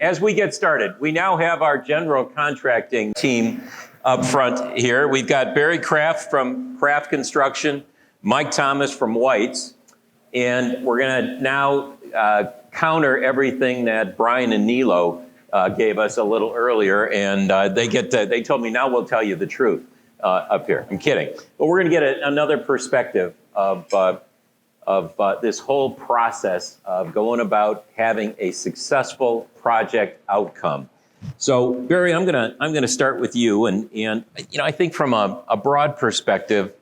As we get started, we now have our general contracting team up front here. We've got Barry Kraft from Kraft Construction, Mike Thomas from White's, and we're going to now counter everything that Brian and Nilo gave us a little earlier, and they told me now we'll tell you the truth up here. I'm kidding, but we're going to get another perspective of this whole process of going about having a successful project outcome. So Barry, I'm gonna start with you, and I think from a broad perspective,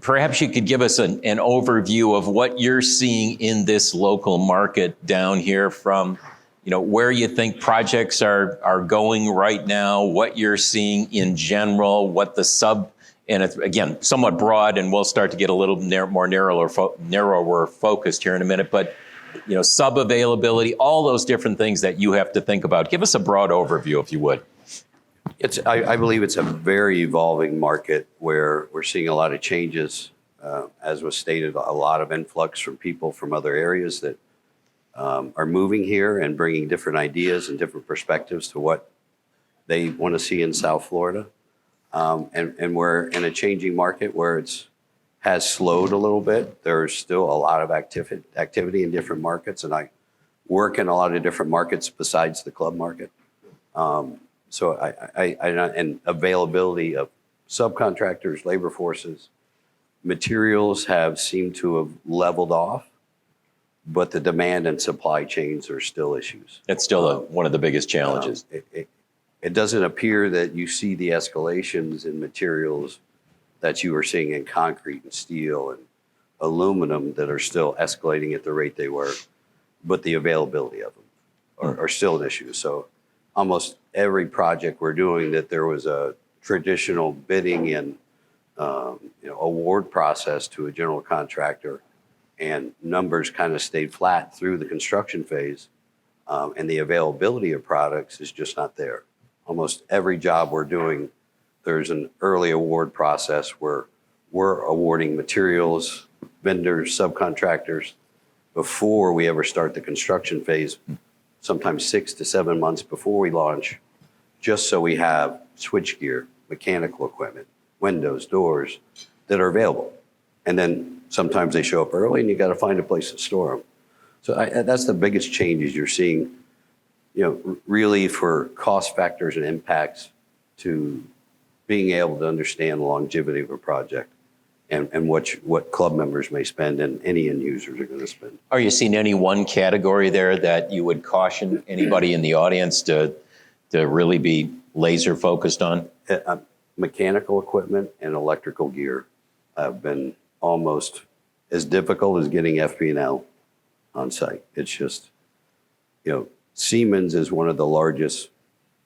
perhaps you could give us an overview of what you're seeing in this local market down here, from where you think projects are going right now, what you're seeing in general, what the and it's, again, somewhat broad, and we'll start to get a little more narrower focused here in a minute, but sub availability, all those different things that you have to think about. Give us a broad overview, if you would. I believe it's a very evolving market where we're seeing a lot of changes. As was stated, a lot of influx from people from other areas that are moving here and bringing different ideas and different perspectives to what they want to see in South Florida. And we're in a changing market where has slowed a little bit. There's still a lot of activity in different markets, and I work in a lot of different markets besides the club market. So and availability of subcontractors, labor forces, materials have seemed to have leveled off, but the demand and supply chains are still issues. It's still one of the biggest challenges. It doesn't appear that you see the escalations in materials that you were seeing in concrete and steel and aluminum that are still escalating at the rate they were, but the availability of them are still an issue. So almost every project we're doing that there was a traditional bidding and award process to a general contractor, and numbers kind of stayed flat through the construction phase, and the availability of products is just not there. Almost every job we're doing, there's an early award process where we're awarding materials, vendors, subcontractors before we ever start the construction phase, sometimes 6 to 7 months before we launch, just so we have switchgear, mechanical equipment, windows, doors that are available. And then sometimes they show up early and you got to find a place to store them. So that's the biggest changes you're seeing, really for cost factors and impacts to being able to understand the longevity of a project and what club members may spend and any end users are going to spend. Are you seeing any one category there that you would caution anybody in the audience to really be laser focused on? Mechanical equipment and electrical gear have been almost as difficult as getting FP&L on site. It's just, Siemens is one of the largest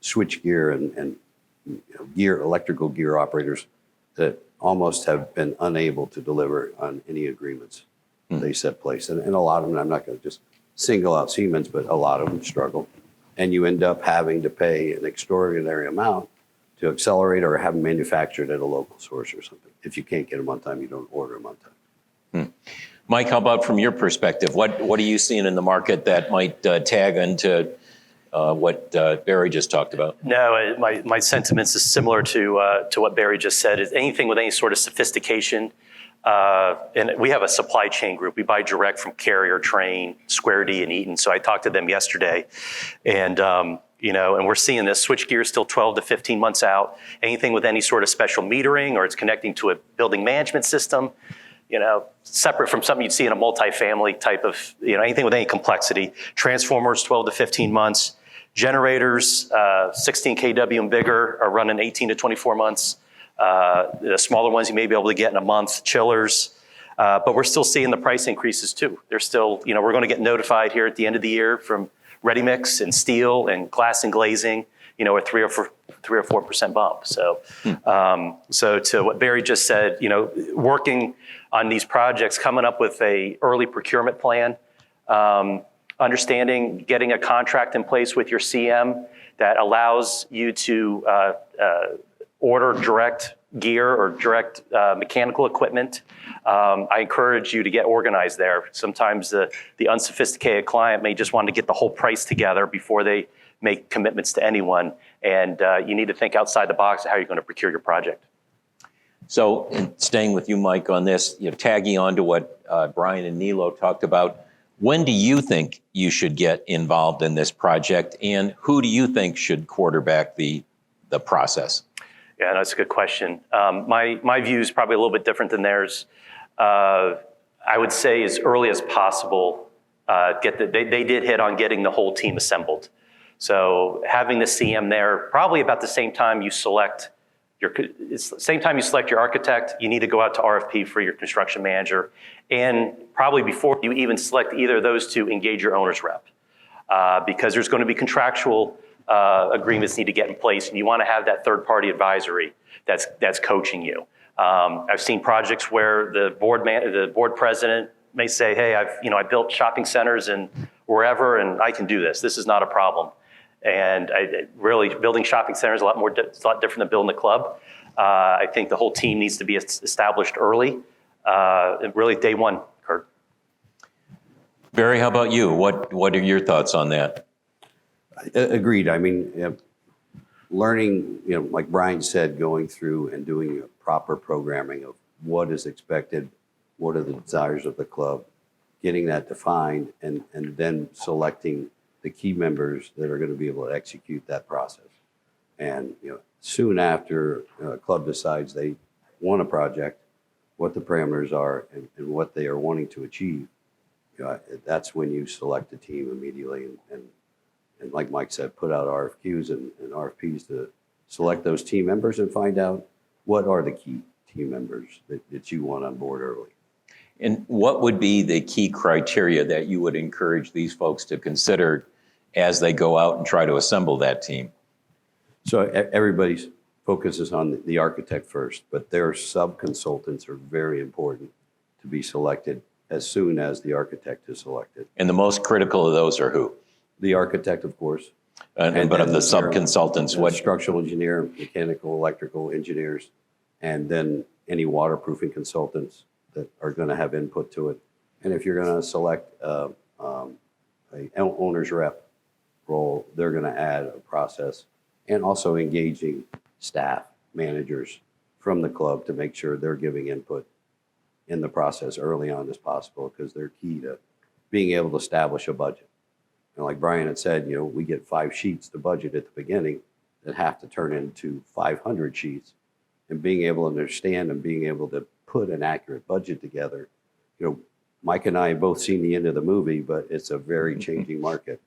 switchgear and electrical gear operators that almost have been unable to deliver on any agreements they set place. And a lot of them, I'm not going to just single out Siemens, but a lot of them struggle. And you end up having to pay an extraordinary amount to accelerate or have them manufactured at a local source or something. If you can't get them on time, you don't order them on time. Mike, how about from your perspective? What are you seeing in the market that might tag into what Barry just talked about? No, my sentiments is similar to what Barry just said. Is anything with any sort of sophistication, and we have a supply chain group. We buy direct from Carrier, Train, Square D, and Eaton. So I talked to them yesterday, and and we're seeing this switchgear still 12 to 15 months out. Anything with any sort of special metering or it's connecting to a building management system, separate from something you'd see in a multifamily type of, anything with any complexity. Transformers, 12 to 15 months. Generators, 16 kW and bigger, are running 18 to 24 months. The smaller ones you may be able to get in a month. Chillers, but we're still seeing the price increases too. They're still, we're going to get notified here at the end of the year from ready mix and steel and glass and glazing, a 3 or 4% bump. So, so to what Barry just said, working on these projects, coming up with a early procurement plan, understanding, getting a contract in place with your CM that allows you to order direct gear or direct mechanical equipment, I encourage you to get organized there. Sometimes the unsophisticated client may just want to get the whole price together before they make commitments to anyone. And you need to think outside the box of how you're going to procure your project. So, and staying with you, Mike, on this, tagging on to what Brian and Nilo talked about, when do you think you should get involved in this project, and who do you think should quarterback the process? Yeah, that's a good question. My view is probably a little bit different than theirs. I would say as early as possible, they did hit on getting the whole team assembled. So having the CM there, probably about the same time you select your architect, you need to go out to RFP for your construction manager, and probably before you even select either of those two, engage your owner's rep, because there's going to be contractual agreements need to get in place, and you want to have that third-party advisory that's coaching you. I've seen projects where the board president may say, "Hey, I built shopping centers and wherever, and I can do this. This is not a problem." And really, building shopping centers it's a lot different than building a club. I think the whole team needs to be established early, really day one, Kurt. Barry, how about you? What are your thoughts on that? Agreed. I mean, learning, like Brian said, going through and doing proper programming of what is expected, what are the desires of the club, getting that defined, and then selecting the key members that are going to be able to execute that process. And soon after a club decides they want a project, what the parameters are and what they are wanting to achieve, that's when you select a team immediately and like Mike said, put out RFQs and RFPs to select those team members and find out what are the key team members that you want on board early. And what would be the key criteria that you would encourage these folks to consider as they go out and try to assemble that team? So everybody's focus is on the architect first, but their sub-consultants are very important to be selected as soon as the architect is selected. And the most critical of those are who? The architect, of course. But of the sub-consultants, what? Structural engineer, mechanical, electrical engineers, and then any waterproofing consultants that are going to have input to it. And if you're going to select a owner's rep role, they're going to add a process, and also engaging staff, managers from the club to make sure they're giving input in the process early on as possible, because they're key to being able to establish a budget. And like Brian had said, we get 5 sheets to budget at the beginning that have to turn into 500 sheets, and being able to understand and being able to put an accurate budget together. Mike and I have both seen the end of the movie, but it's a very changing market,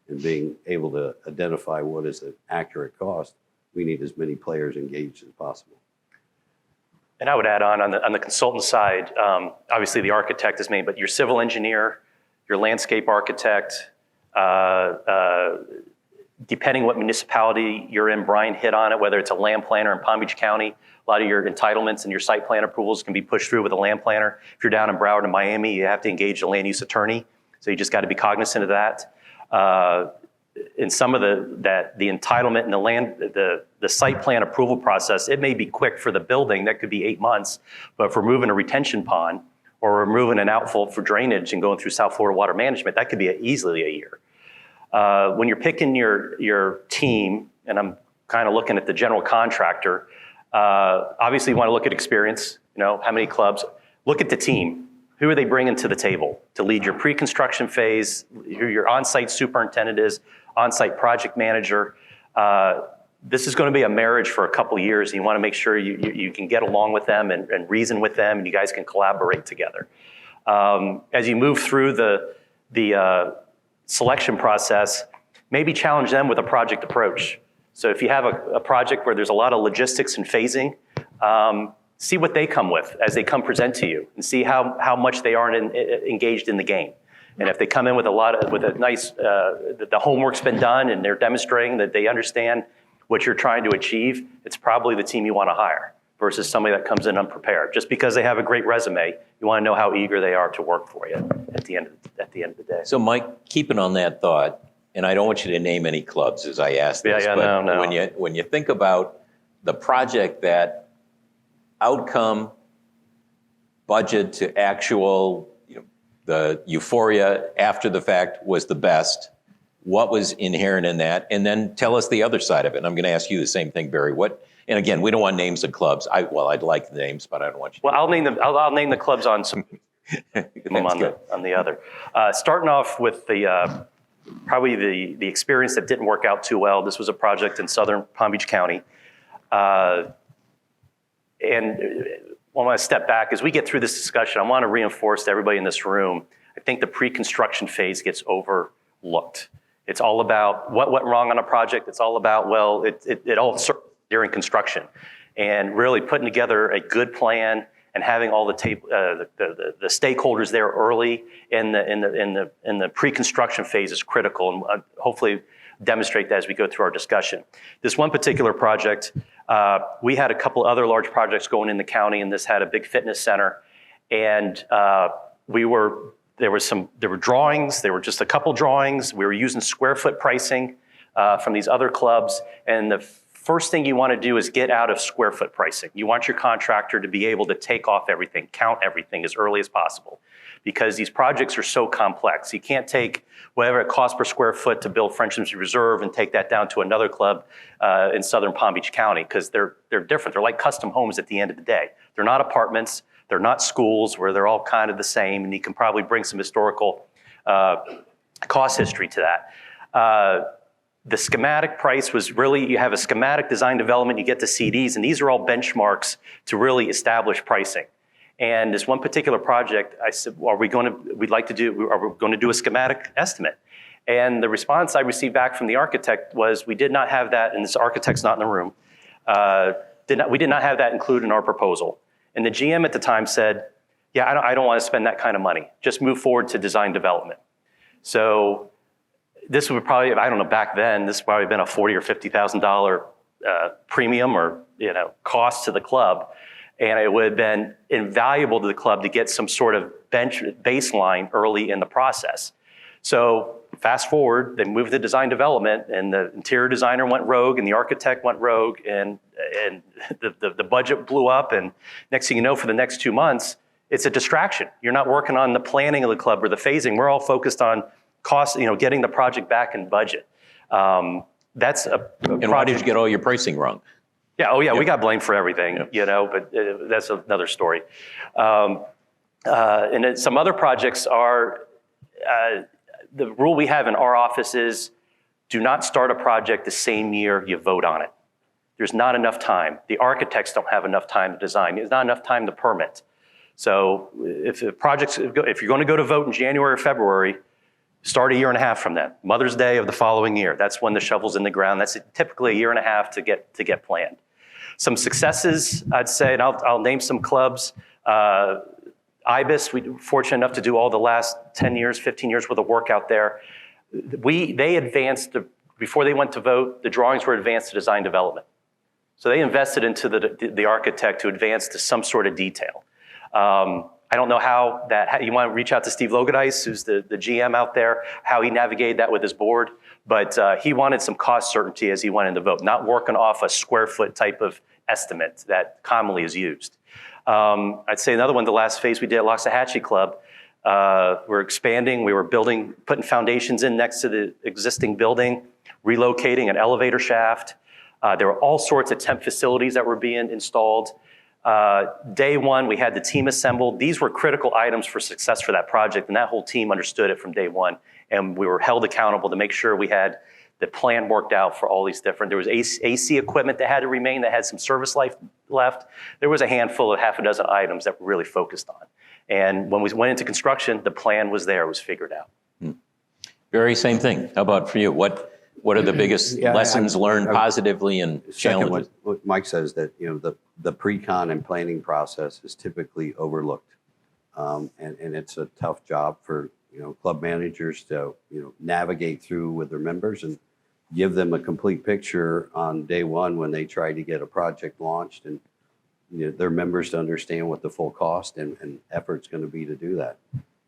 and being able to identify what is the accurate cost, we need as many players engaged as possible. And I would add on the consultant side, obviously the architect is main, but your civil engineer, your landscape architect, depending what municipality you're in, Brian hit on it, whether it's a land planner in Palm Beach County, a lot of your entitlements and your site plan approvals can be pushed through with a land planner. If you're down in Broward and Miami, you have to engage a land use attorney. So you just got to be cognizant of that. In some of the entitlement and the site plan approval process, it may be quick for the building. That could be 8 months. But if we're moving a retention pond or we're moving an outfall for drainage and going through South Florida water management, that could be easily a year. When you're picking your team, and I'm kind of looking at the general contractor, obviously you want to look at experience, how many clubs. Look at the team. Who are they bringing to the table to lead your pre-construction phase, who your on-site superintendent is, on-site project manager. This is going to be a marriage for a couple of years. And you want to make sure you can get along with them and reason with them, and you guys can collaborate together. As you move through the selection process, maybe challenge them with a project approach. So if you have a project where there's a lot of logistics and phasing, see what they come with as they come present to you, and see how much they aren't engaged in the game. And if they come in with a nice, the homework's been done and they're demonstrating that they understand what you're trying to achieve, it's probably the team you want to hire versus somebody that comes in unprepared. Just because they have a great resume, you want to know how eager they are to work for you at the end of the day. So Mike, keeping on that thought, and I don't want you to name any clubs as I ask this, no. When you think about the project that outcome, budget to actual, the euphoria after the fact was the best? What was inherent in that? And then tell us the other side of it. And I'm going to ask you the same thing, Barry. And again, we don't want names of clubs. I'd like the names, but I don't want you. Well, I'll name them. I'll name the clubs on some on the other. Starting off with the probably the experience that didn't work out too well. This was a project in southern Palm Beach County, and I want to step back as we get through this discussion. I want to reinforce to everybody in this room. I think the pre-construction phase gets overlooked. It's all about what went wrong on a project. It's all about, well, it all started during construction, and really putting together a good plan and having all the stakeholders there early in the pre-construction phase is critical, and hopefully demonstrate that as we go through our discussion. This one particular project, we had a couple other large projects going in the county, and this had a big fitness center, and there were drawings. There were just a couple drawings. We were using square foot pricing from these other clubs. And the first thing you want to do is get out of square foot pricing. You want your contractor to be able to take off everything, count everything as early as possible, because these projects are so complex. You can't take whatever it costs per square foot to build Frenchman's Reserve and take that down to another club in southern Palm Beach County, because they're different. They're like custom homes at the end of the day. They're not apartments. They're not schools where they're all kind of the same, and you can probably bring some historical cost history to that. The schematic price was really, you have a schematic design development, you get the CDs, and these are all benchmarks to really establish pricing. And this one particular project, I said, are we going to do a schematic estimate? And the response I received back from the architect was, we did not have that, and this architect's not in the room, we did not have that included in our proposal. And the GM at the time said, yeah, I don't want to spend that kind of money. Just move forward to design development. So this would probably, I don't know, back then, this would probably been a $40,000 or $50,000 premium or cost to the club. And it would have been invaluable to the club to get some sort of baseline early in the process. So fast forward, they moved to design development, and the interior designer went rogue, and the architect went rogue, and the budget blew up. And next thing you know, for the next 2 months, it's a distraction. You're not working on the planning of the club or the phasing. We're all focused on cost, getting the project back in budget. That's a and why did you get all your pricing wrong? Yeah. Oh, yeah. Yep. We got blamed for everything, but that's another story. And then some other projects are, the rule we have in our office is, do not start a project the same year you vote on it. There's not enough time. The architects don't have enough time to design. There's not enough time to permit. So if you're going to go to vote in January or February, start a year and a half from then. Mother's Day of the following year. That's when the shovel's in the ground. That's typically a year and a half to get planned. Some successes, I'd say, and I'll name some clubs. IBIS, we were fortunate enough to do all the last 10 years, 15 years worth of work out there. They advanced, before they went to vote, the drawings were advanced to design development. So they invested into the architect to advance to some sort of detail. I don't know how you want to reach out to Steve Logodice, who's the GM out there, how he navigated that with his board, but he wanted some cost certainty as he went into vote, not working off a square foot type of estimate that commonly is used. I'd say another one, the last phase we did at Loxahatchee Club, we're expanding, we were putting foundations in next to the existing building, relocating an elevator shaft. There were all sorts of temp facilities that were being installed. Day one, we had the team assembled. These were critical items for success for that project, and that whole team understood it from day one. And we were held accountable to make sure we had the plan worked out for all these different. There was AC equipment that had to remain, that had some service life left. There was a handful of half a dozen items that we're really focused on. And when we went into construction, the plan was there, it was figured out. Very same thing. How about for you? What are the biggest lessons learned positively and challenges? What Mike says, that the pre-con and planning process is typically overlooked, and it's a tough job for club managers to navigate through with their members and give them a complete picture on day one when they try to get a project launched, and their members to understand what the full cost and effort's going to be to do that.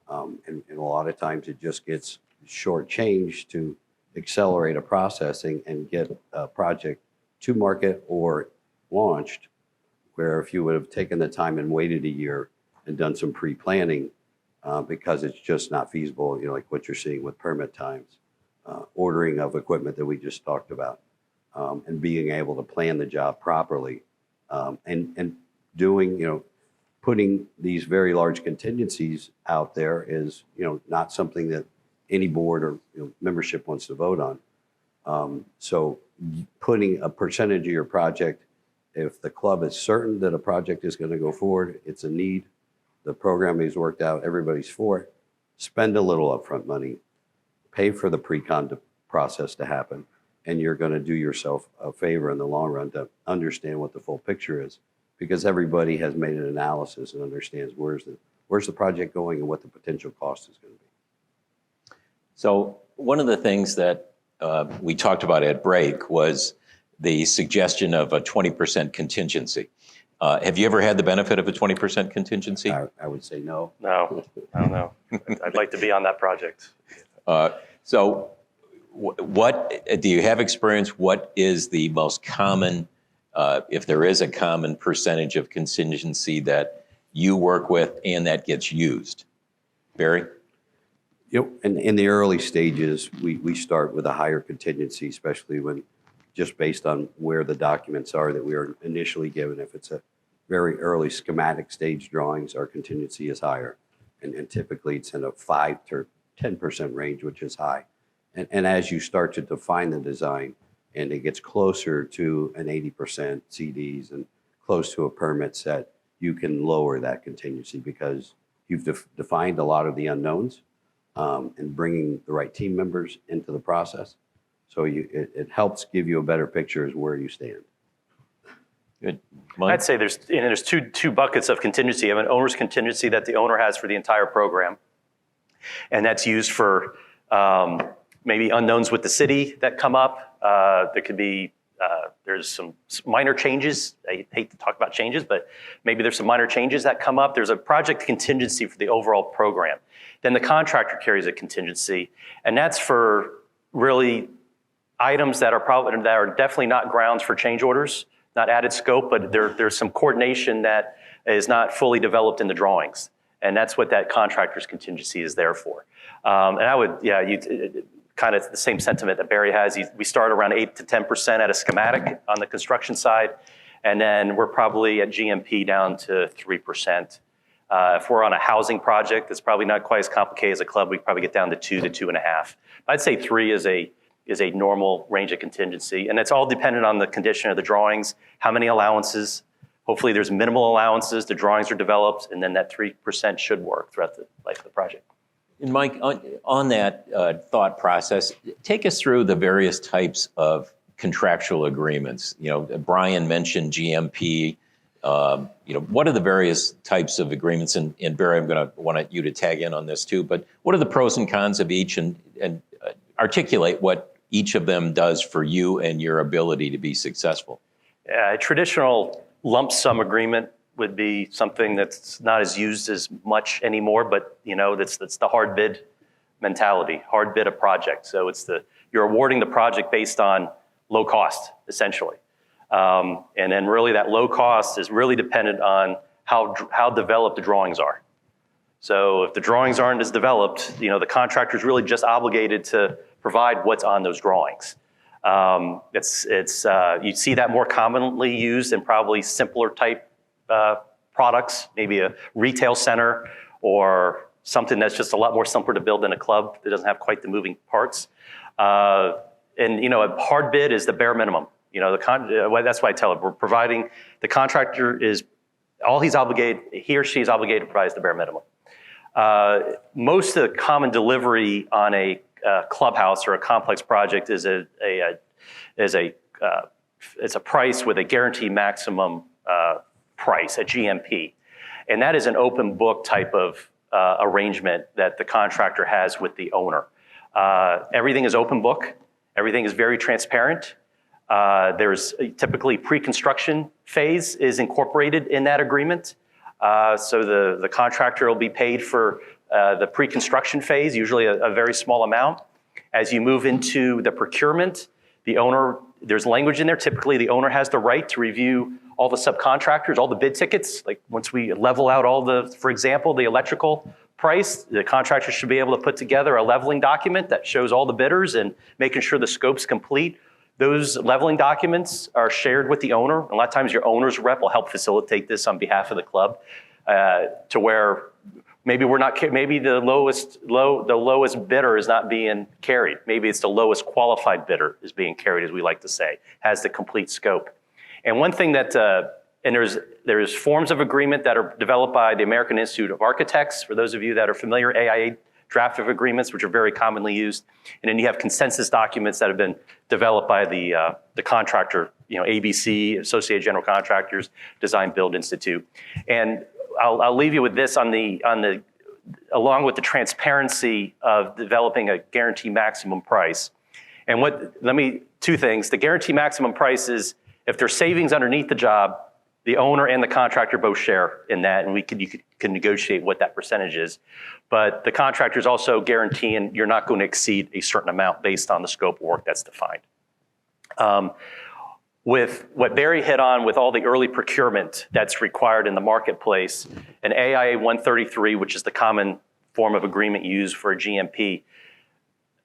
And a lot of times it just gets shortchanged to accelerate a processing and get a project to market or launched where if you would have taken the time and waited a year and done some pre-planning, because it's just not feasible, like what you're seeing with permit times, ordering of equipment that we just talked about, and being able to plan the job properly, and doing, putting these very large contingencies out there is, not something that any board or membership wants to vote on. So putting a percentage of your project, if the club is certain that a project is going to go forward, it's a need, the program is worked out, everybody's for it, spend a little upfront money, pay for the pre-con process to happen, and you're going to do yourself a favor in the long run to understand what the full picture is, because everybody has made an analysis and understands where's the project going and what the potential cost is going to be. So one of the things that we talked about at break was the suggestion of a 20% contingency. Have you ever had the benefit of a 20% contingency? I would say no. No, I don't know. I'd like to be on that project. So what do you have experience? What is the most common, if there is a common percentage of contingency that you work with and that gets used? Barry? In the early stages, we start with a higher contingency, especially when just based on where the documents are that we are initially given. If it's a very early schematic stage drawings, our contingency is higher. And typically it's in a 5 to 10% range, which is high. And as you start to define the design and it gets closer to an 80% CDs and close to a permit set, you can lower that contingency because you've defined a lot of the unknowns, and bringing the right team members into the process. So it helps give you a better picture as where you stand. Good. Mike? I'd say there's two buckets of contingency. You have an owner's contingency that the owner has for the entire program, and that's used for maybe unknowns with the city that come up. There could be there's some minor changes. I hate to talk about changes, but maybe there's some minor changes that come up. There's a project contingency for the overall program. Then the contractor carries a contingency, and that's for really items that are definitely not grounds for change orders, not added scope, but there's some coordination that is not fully developed in the drawings, and that's what that contractor's contingency is there for. And I would, kind of the same sentiment that Barry has. We start around 8 to 10% at a schematic on the construction side, and then we're probably at GMP down to 3%. If we're on a housing project that's probably not quite as complicated as a club, we probably get down to 2 to 2.5. I'd say 3 is a normal range of contingency, and it's all dependent on the condition of the drawings, how many allowances. Hopefully there's minimal allowances, the drawings are developed, and then that 3% should work throughout the life of the project. And Mike, on that thought process, take us through the various types of contractual agreements. Brian mentioned GMP. What are the various types of agreements? And Barry, I'm going to want you to tag in on this too. But what are the pros and cons of each, and articulate what each of them does for you and your ability to be successful? A traditional lump sum agreement would be something that's not as used as much anymore, but that's the hard bid mentality, hard bid a project. So you're awarding the project based on low cost, essentially. And then really that low cost is really dependent on how developed the drawings are. So if the drawings aren't as developed, the contractor is really just obligated to provide what's on those drawings. You see that more commonly used in probably simpler type products, maybe a retail center or something that's just a lot more simpler to build than a club that doesn't have quite the moving parts. A hard bid is the bare minimum. That's why I tell it, we're providing, the contractor is, he or she is obligated to provide the bare minimum. Most of the common delivery on a clubhouse or a complex project is a price with a guaranteed maximum price, a GMP. And that is an open book type of arrangement that the contractor has with the owner. Everything is open book. Everything is very transparent. There's typically pre-construction phase is incorporated in that agreement. So the contractor will be paid for the pre-construction phase, usually a very small amount. As you move into the procurement, there's language in there. Typically, the owner has the right to review all the subcontractors, all the bid tickets. Like once we level out all the, for example, the electrical price, the contractor should be able to put together a leveling document that shows all the bidders and making sure the scope's complete. Those leveling documents are shared with the owner. A lot of times your owner's rep will help facilitate this on behalf of the club to where maybe the lowest bidder is not being carried. Maybe it's the lowest qualified bidder is being carried, as we like to say, has the complete scope. And one thing that, and there's forms of agreement that are developed by the American Institute of Architects, for those of you that are familiar, AIA draft of agreements, which are very commonly used. And then you have consensus documents that have been developed by the contractor, ABC, Associated General Contractors, Design Build Institute. And I'll leave you with this along with the transparency of developing a guarantee maximum price. And two things. The guarantee maximum price is if there's savings underneath the job, the owner and the contractor both share in that, and you can negotiate what that percentage is. But the contractor is also guaranteeing you're not going to exceed a certain amount based on the scope of work that's defined. With what Barry hit on with all the early procurement that's required in the marketplace, an AIA 133, which is the common form of agreement used for a GMP,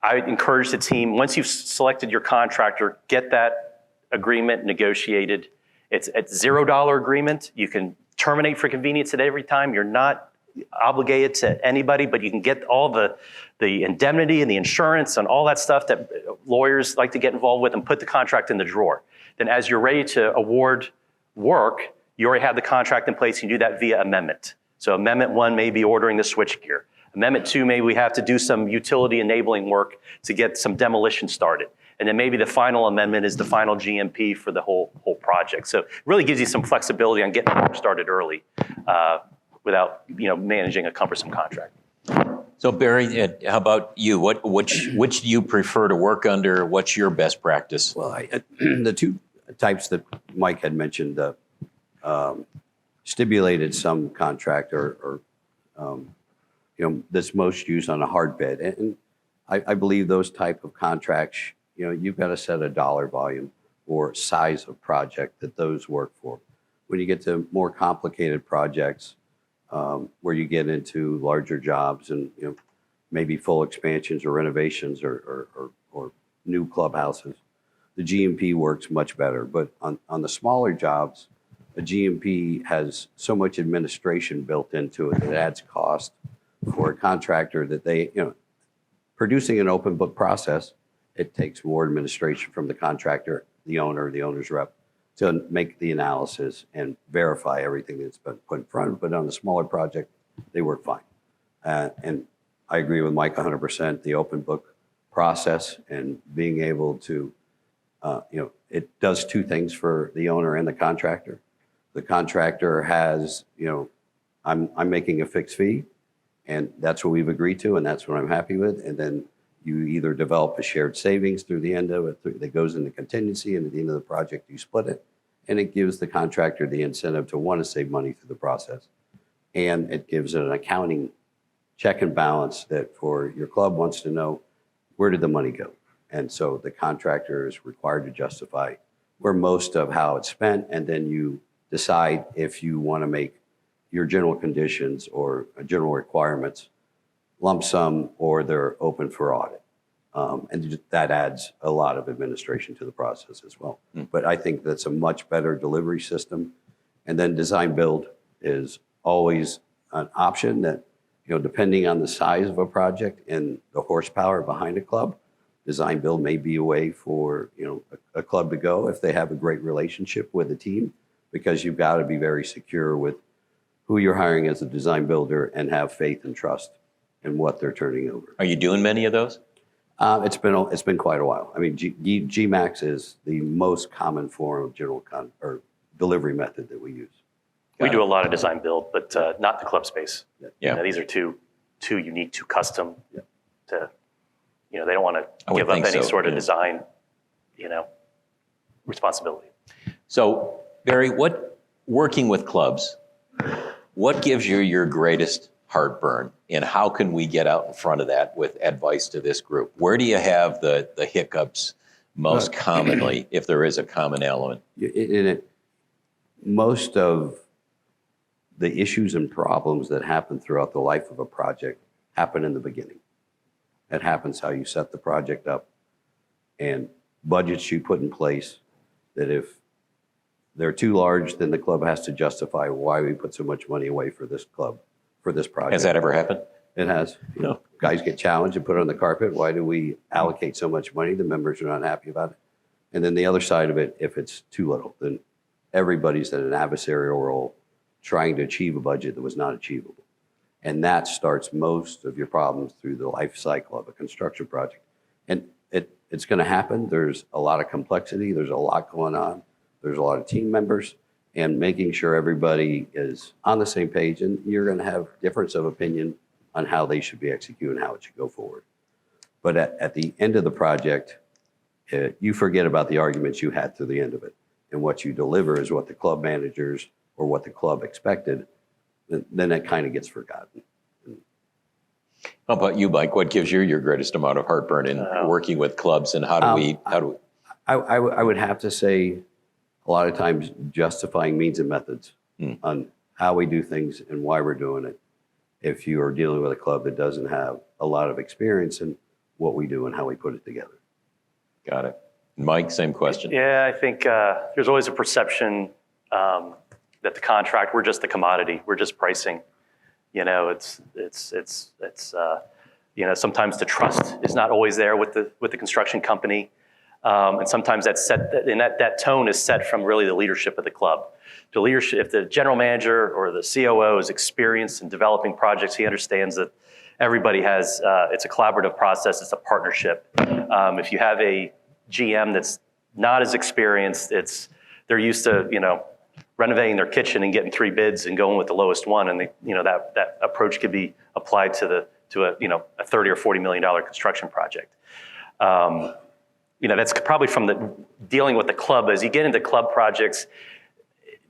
I would encourage the team, once you've selected your contractor, get that agreement negotiated. It's a $0 agreement. You can terminate for convenience at every time. You're not obligated to anybody, but you can get all the indemnity and the insurance and all that stuff that lawyers like to get involved with and put the contract in the drawer. Then as you're ready to award work, you already have the contract in place. You do that via amendment. So amendment 1 may be ordering the switchgear. Amendment 2, maybe we have to do some utility enabling work to get some demolition started. And then maybe the final amendment is the final GMP for the whole project. So it really gives you some flexibility on getting work started early without managing a cumbersome contract. So Barry, how about you? Which do you prefer to work under? What's your best practice? Well, the two types that Mike had mentioned, stipulated sum contract or that's most used on a hard bid. And I believe those type of contracts, you've got to set a dollar volume or size of project that those work for. When you get to more complicated projects, where you get into larger jobs and maybe full expansions or renovations or new clubhouses, the GMP works much better. But on the smaller jobs, a GMP has so much administration built into it that it adds cost for a contractor that they, producing an open book process, it takes more administration from the contractor, the owner's rep, to make the analysis and verify everything that's been put in front. But on the smaller project, they work fine. And I agree with Mike 100%, the open book process and being able to, it does two things for the owner and the contractor. The contractor has, I'm making a fixed fee, and that's what we've agreed to, and that's what I'm happy with. And then you either develop a shared savings through the end of it that goes into contingency, and at the end of the project, you split it. And it gives the contractor the incentive to want to save money through the process. And it gives it an accounting check and balance that for your club wants to know, where did the money go? And so the contractor is required to justify where most of how it's spent, and then you decide if you want to make your general conditions or general requirements lump sum or they're open for audit. And that adds a lot of administration to the process as well. But I think that's a much better delivery system. And then design build is always an option that, depending on the size of a project and the horsepower behind a club, design build may be a way for, a club to go if they have a great relationship with the team, because you've got to be very secure with who you're hiring as a design builder and have faith and trust in what they're turning over. Are you doing many of those? It's been quite a while. I mean, GMAX is the most common form of general delivery method that we use. We do a lot of design build, but not the club space. Yeah. These are too unique, too custom. To, they don't want to give up think any so, sort of yeah. design, responsibility. So Barry, working with clubs, what gives you your greatest heartburn, and how can we get out in front of that with advice to this group? Where do you have the hiccups most commonly, if there is a common element? most of the issues and problems that happen throughout the life of a project happen in the beginning. It happens how you set the project up and budgets you put in place, that if they're too large, then the club has to justify why we put so much money away for this club, for this project. Has that ever happened? It has. No. Guys get challenged and put it on the carpet. Why do we allocate so much money? The members are not happy about it. And then the other side of it, if it's too little, then everybody's in an adversarial role trying to achieve a budget that was not achievable. And that starts most of your problems through the life cycle of a construction project. And it's going to happen. There's a lot of complexity. There's a lot going on. There's a lot of team members, and making sure everybody is on the same page. And you're going to have difference of opinion on how they should be executed and how it should go forward. But at the end of the project, you forget about the arguments you had to the end of it. And what you deliver is what the club managers or what the club expected. Then it kind of gets forgotten. How about you, Mike? What gives you your greatest amount of heartburn in working with clubs, and how do we? I would have to say, a lot of times justifying means and methods on how we do things and why we're doing it. If you are dealing with a club that doesn't have a lot of experience in what we do and how we put it together. Got it. Mike, same question. Yeah, I think there's always a perception that the contract, we're just the commodity, we're just pricing. You know, it's you know, sometimes the trust is not always there with the construction company, and sometimes that's set, and that tone is set from really the leadership of the club. The leadership, if the general manager or the COO is experienced in developing projects, he understands that everybody has, it's a collaborative process, it's a partnership. If you have a GM that's not as experienced, they're used to, you know, renovating their kitchen and getting 3 bids and going with the lowest one, and you know, that approach could be applied to a you know, a $30 or $40 million construction project. You know, that's probably from the dealing with the club. As you get into club projects,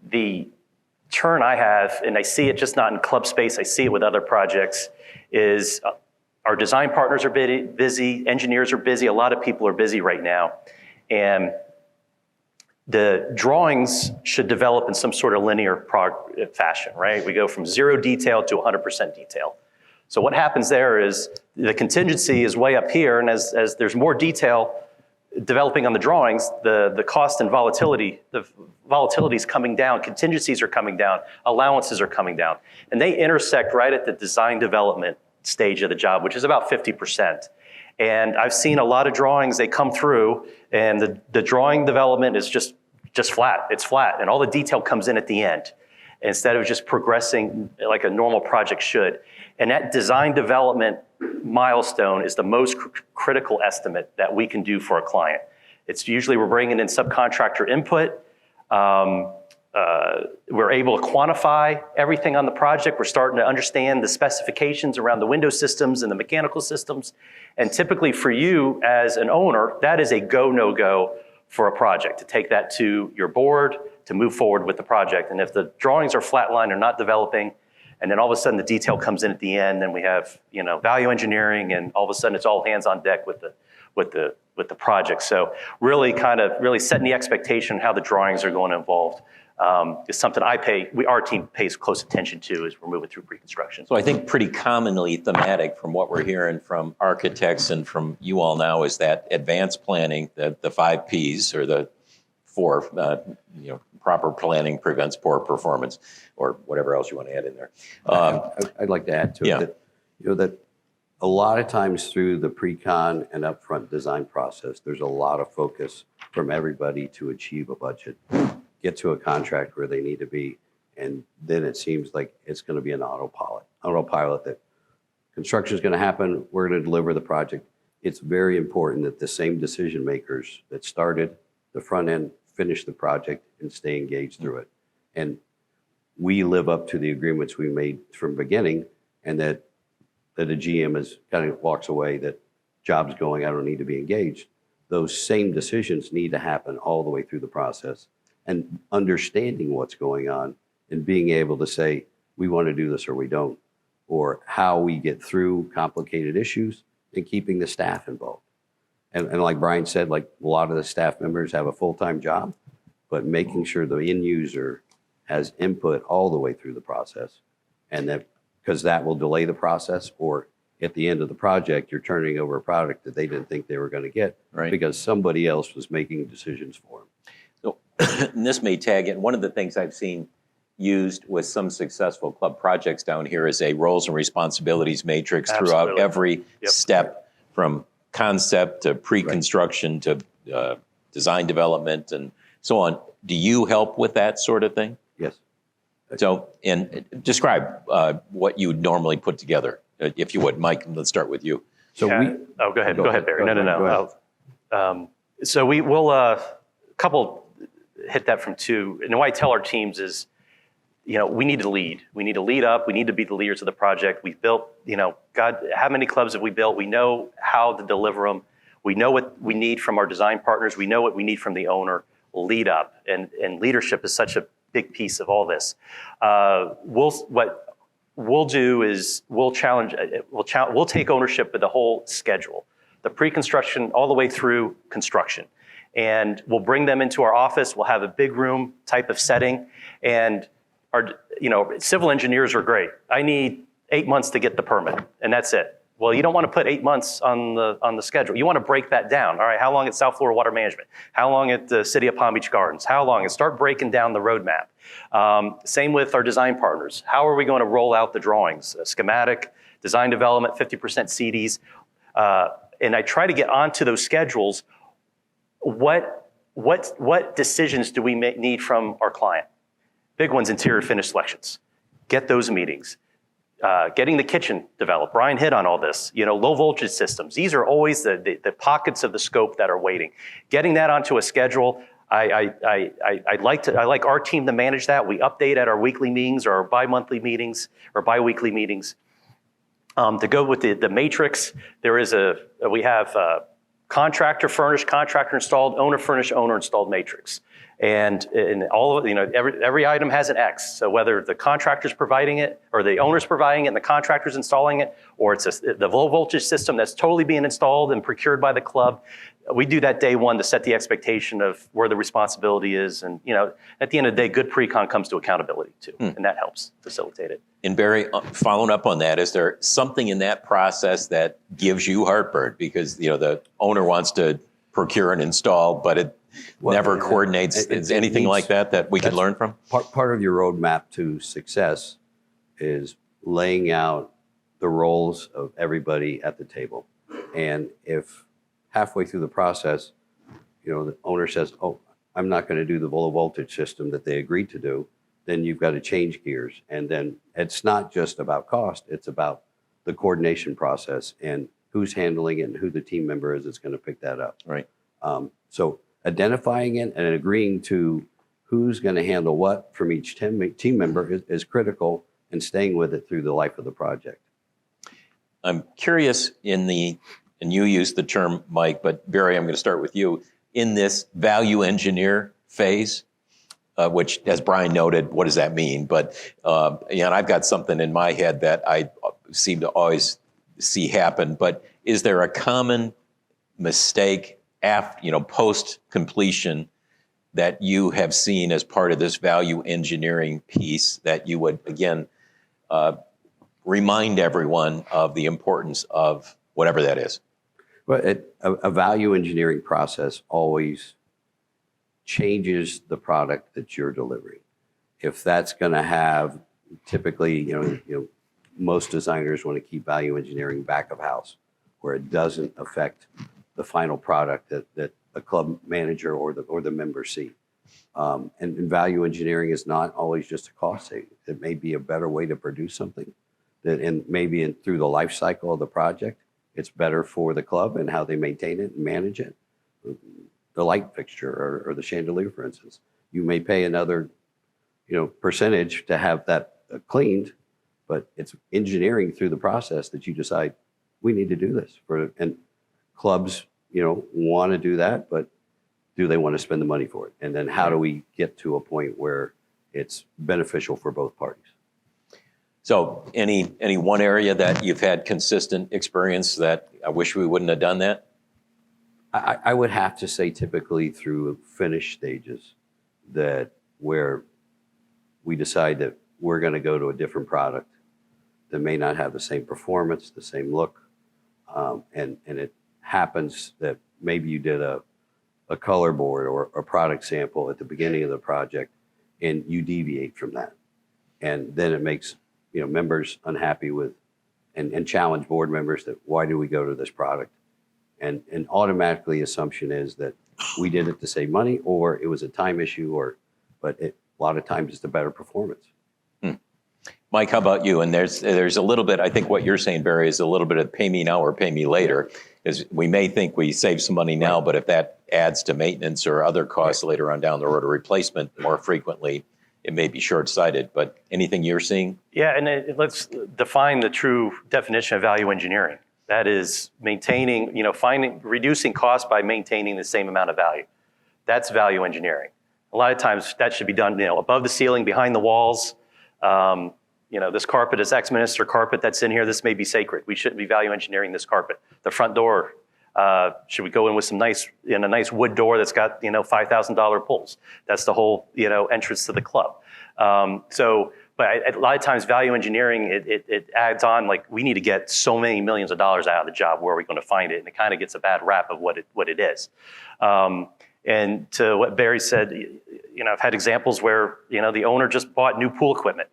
the turn I have, and I see it just not in club space, I see it with other projects, is our design partners are busy, engineers are busy, a lot of people are busy right now. And the drawings should develop in some sort of linear fashion, right? We go from 0 detail to 100% detail. So what happens there is the contingency is way up here, and as there's more detail developing on the drawings, the cost and volatility, the volatility is coming down, contingencies are coming down, allowances are coming down. And they intersect right at the design development stage of the job, which is about 50%. And I've seen a lot of drawings, they come through, and the drawing development is just flat, it's flat, and all the detail comes in at the end, instead of just progressing like a normal project should. And that design development milestone is the most critical estimate that we can do for a client. It's usually we're bringing in subcontractor input. We're able to quantify everything on the project. We're starting to understand the specifications around the window systems and the mechanical systems. And typically for you as an owner, that is a go, no go for a project, to take that to your board, to move forward with the project. And if the drawings are flatline or not developing, and then all of a sudden the detail comes in at the end, then we have, you know, value engineering, and all of a sudden it's all hands on deck with the project. So really setting the expectation how the drawings are going to evolve is something our team pays close attention to as we're moving through pre-construction. So I think pretty commonly thematic from what we're hearing from architects and from you all now is that advanced planning, the 5 Ps or the 4, you know, proper planning prevents poor performance, or whatever else you want to add in there. I'd like to add to it that, you know, that a lot of times through the pre-con and upfront design process, there's a lot of focus from everybody to achieve a budget, get to a contract where they need to be, and then it seems like it's going to be an autopilot that construction is going to happen, we're going to deliver the project. It's very important that the same decision makers that started the front end finish the project and stay engaged through it. And we live up to the agreements we made from the beginning, and that a GM is kind of walks away, that job's going, I don't need to be engaged. Those same decisions need to happen all the way through the process, and understanding what's going on and being able to say, we want to do this or we don't, or how we get through complicated issues, and keeping the staff involved. And like Brian said, like a lot of the staff members have a full-time job, but making sure the end user has input all the way through the process. And that, because that will delay the process, or at the end of the project, you're turning over a product that they didn't think they were going to get because somebody else was making decisions for them. So, and this may tag in. One of the things I've seen used with some successful club projects down here is a roles and responsibilities matrix throughout every step, from concept to pre-construction to design development and so on. Do you help with that sort of thing? Yes. So, and describe what you would normally put together, if you would. Mike, let's start with you. So go ahead, Barry. No. So we will, couple hit that from two. And what I tell our teams is, we need to lead. We need to lead up. We need to be the leaders of the project. We've built, God, how many clubs have we built? We know how to deliver them. We know what we need from our design partners. We know what we need from the owner. Lead up. And leadership is such a big piece of all this. What we'll do is we'll take ownership of the whole schedule, the pre-construction all the way through construction. And we'll bring them into our office. We'll have a big room type of setting. And our, civil engineers are great. I need 8 months to get the permit, and that's it. Well, you don't want to put 8 months on the schedule. You want to break that down. All right, how long at South Florida Water Management? How long at the City of Palm Beach Gardens? How long? And start breaking down the roadmap. Same with our design partners. How are we going to roll out the drawings? Schematic, design development, 50% CDs. And I try to get onto those schedules. What decisions do we need from our client? Big ones, interior finish selections. Get those meetings. Getting the kitchen developed. Brian hit on all this. Low voltage systems. These are always the pockets of the scope that are waiting. Getting that onto a schedule. I like our team to manage that. We update at our weekly meetings or our bi-monthly meetings or bi-weekly meetings. To go with the matrix, we have contractor furnished, contractor installed, owner furnished, owner installed matrix. And all of every item has an X. So whether the contractor's providing it, or the owner's providing it, and the contractor's installing it, or it's the low voltage system that's totally being installed and procured by the club, we do that day one to set the expectation of where the responsibility is. And at the end of the day, good pre-con comes to accountability too, and that helps facilitate it. And Barry, following up on that, is there something in that process that gives you heartburn because the owner wants to procure and install, but it never coordinates? Is anything like that we could learn from? Part of your roadmap to success is laying out the roles of everybody at the table. And if halfway through the process, the owner says, "Oh, I'm not going to do the low voltage system that they agreed to do," then you've got to change gears. And then it's not just about cost; it's about the coordination process and who's handling it and who the team member is that's going to pick that up. Right. So identifying it and agreeing to who's going to handle what from each team member is critical, and staying with it through the life of the project. I'm curious and you used the term, Mike, but Barry, I'm going to start with you. In this value engineer phase, which, as Brian noted, what does that mean? But and I've got something in my head that I seem to always see happen. But is there a common mistake post completion that you have seen as part of this value engineering piece that you would again remind everyone of the importance of whatever that is? Well, a value engineering process always changes the product that you're delivering. If that's going to have, typically, most designers want to keep value engineering back of house, where it doesn't affect the final product that a club manager or the members see. And value engineering is not always just a cost saving. It may be a better way to produce something and maybe through the life cycle of the project, it's better for the club and how they maintain it and manage it. The light fixture or the chandelier, for instance, you may pay another, percentage to have that cleaned, but it's engineering through the process that you decide we need to do this and clubs, want to do that, but do they want to spend the money for it? And then how do we get to a point where it's beneficial for both parties? So any one area that you've had consistent experience that I wish we wouldn't have done that? I would have to say typically through finish stages that where we decide that we're going to go to a different product that may not have the same performance, the same look, and it happens that maybe you did a color board or a product sample at the beginning of the project, and you deviate from that, and then it makes members unhappy with, and challenge board members that why do we go to this product, and automatically assumption is that we did it to save money or it was a time issue, but a lot of times it's the better performance. Mike, how about you? And there's a little bit, I think what you're saying, Barry, is a little bit of pay me now or pay me later. Is we may think we save some money now, but if that adds to maintenance or other costs later on down the road or replacement more frequently, it may be short-sighted. But anything you're seeing? Yeah, and let's define the true definition of value engineering. That is maintaining, reducing costs by maintaining the same amount of value. That's value engineering. A lot of times that should be done, above the ceiling, behind the walls. This carpet is ex-minister carpet that's in here. This may be sacred. We shouldn't be value engineering this carpet. The front door, should we go in with a nice wood door that's got, $5,000 pulls? That's the whole, entrance to the club. But a lot of times value engineering, it adds on, like, we need to get so many millions of dollars out of the job. Where are we going to find it? And it kind of gets a bad rap of what it is. And to what Barry said, I've had examples where, the owner just bought new pool equipment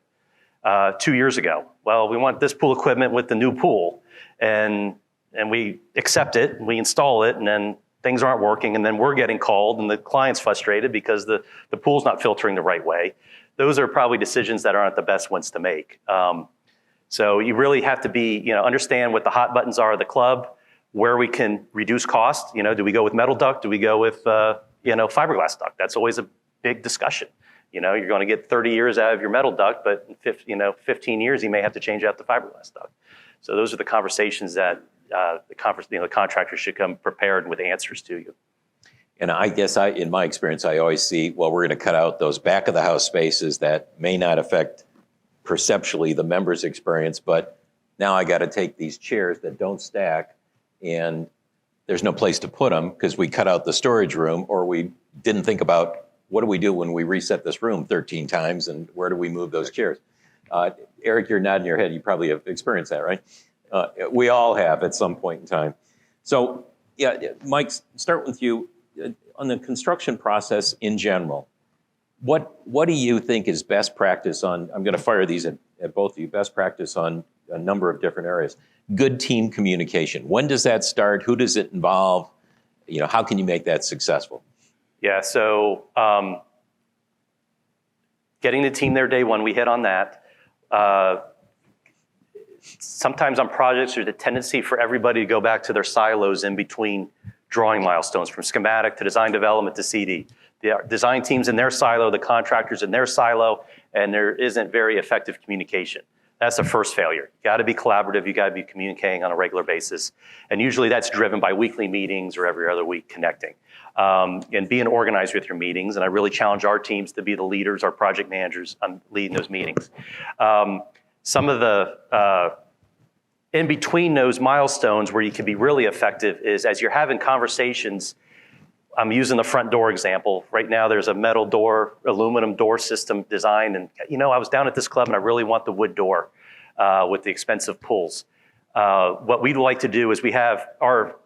2 years ago. Well, we want this pool equipment with the new pool, and we accept it, and we install it, and then things aren't working, and then we're getting called, and the client's frustrated because the pool's not filtering the right way. Those are probably decisions that aren't the best ones to make. So you really have to be, understand what the hot buttons are of the club, where we can reduce cost. Do we go with metal duct? Do we go with, fiberglass duct? That's always a big discussion. You're going to get 30 years out of your metal duct, but in 15 years, you may have to change out the fiberglass duct. So those are the conversations that the contractor should come prepared with answers to you. And I guess in my experience, I always see, well, we're going to cut out those back of the house spaces that may not affect perceptually the member's experience, but now I got to take these chairs that don't stack and there's no place to put them because we cut out the storage room, or we didn't think about what do we do when we reset this room 13 times and where do we move those chairs? Eric, you're nodding your head. You probably have experienced that, right? We all have at some point in time. So yeah, Mike, start with you. On the construction process in general, what do you think is best practice on, I'm going to fire these at both of you, best practice on a number of different areas. Good team communication. When does that start? Who does it involve? How can you make that successful? Yeah, so getting the team there day one, we hit on that. Sometimes on projects, there's a tendency for everybody to go back to their silos in between drawing milestones, from schematic to design development to CD. The design team's in their silo, the contractor's in their silo, and there isn't very effective communication. That's the first failure. You gotta be collaborative, you gotta be communicating on a regular basis. And usually that's driven by weekly meetings or every other week connecting. And being organized with your meetings, and I really challenge our teams to be the leaders, our project managers on leading those meetings. Some of the, in between those milestones where you can be really effective is as you're having conversations. I'm using the front door example. Right now there's a metal door, aluminum door system design, and I was down at this club and I really want the wood door with the expensive pulls. What we'd like to do is we have our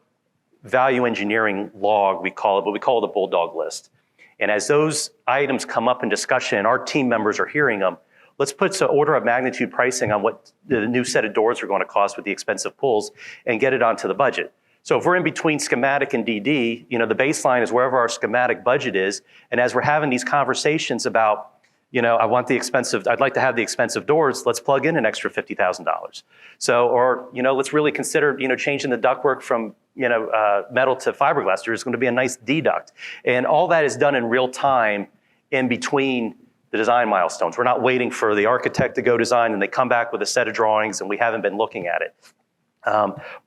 value engineering log, we call it a bulldog list. And as those items come up in discussion and our team members are hearing them, let's put some order of magnitude pricing on what the new set of doors are going to cost with the expensive pulls and get it onto the budget. So if we're in between schematic and DD, the baseline is wherever our schematic budget is. And as we're having these conversations about, I'd like to have the expensive doors, let's plug in an extra $50,000. So, or, let's really consider, changing the ductwork from, metal to fiberglass. There's going to be a nice deduct. And all that is done in real time in between the design milestones. We're not waiting for the architect to go design and they come back with a set of drawings and we haven't been looking at it.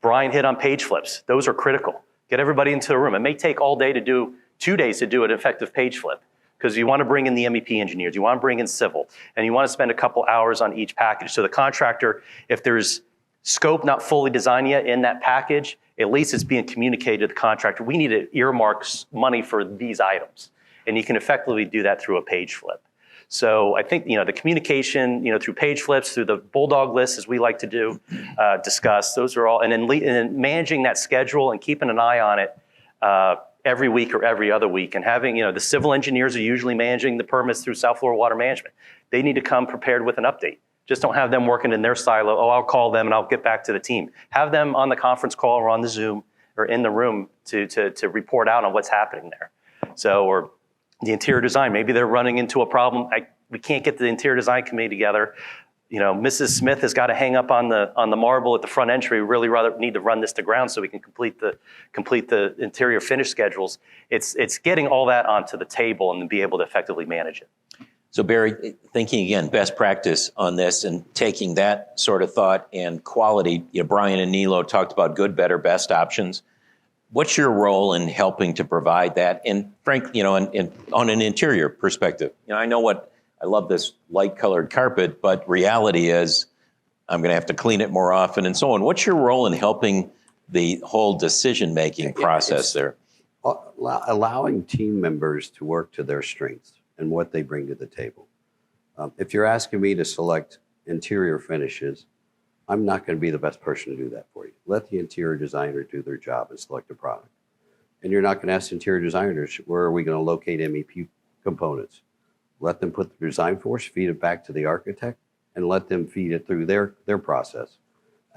Brian hit on page flips. Those are critical. Get everybody into the room. It may take all day to do, 2 days to do an effective page flip because you want to bring in the MEP engineers, you want to bring in civil, and you want to spend a couple hours on each package. So the contractor, if there's scope not fully designed yet in that package, at least it's being communicated to the contractor. We need to earmark money for these items. And you can effectively do that through a page flip. So I think, the communication, through page flips, through the bulldog lists, as we like to do, discuss, those are all, and then managing that schedule and keeping an eye on it every week or every other week, and having, the civil engineers are usually managing the permits through South Florida Water Management. They need to come prepared with an update. Just don't have them working in their silo. Oh, I'll call them and I'll get back to the team. Have them on the conference call or on the Zoom or in the room to report out on what's happening there. So, or the interior design, maybe they're running into a problem. We can't get the interior design committee together. Mrs. Smith has got to hang up on the marble at the front entry. We really rather need to run this to ground so we can complete the interior finish schedules. It's getting all that onto the table and be able to effectively manage it. So Barry, thinking again, best practice on this and taking that sort of thought and quality, Brian and Nilo talked about good, better, best options. What's your role in helping to provide that? And frankly, on an interior perspective, I love this light colored carpet, but reality is I'm going to have to clean it more often and so on. What's your role in helping the whole decision-making process there? Allowing team members to work to their strengths and what they bring to the table. If you're asking me to select interior finishes, I'm not going to be the best person to do that for you. Let the interior designer do their job and select a product. And you're not going to ask interior designers, where are we going to locate MEP components? Let them put the design force, feed it back to the architect, and let them feed it through their process.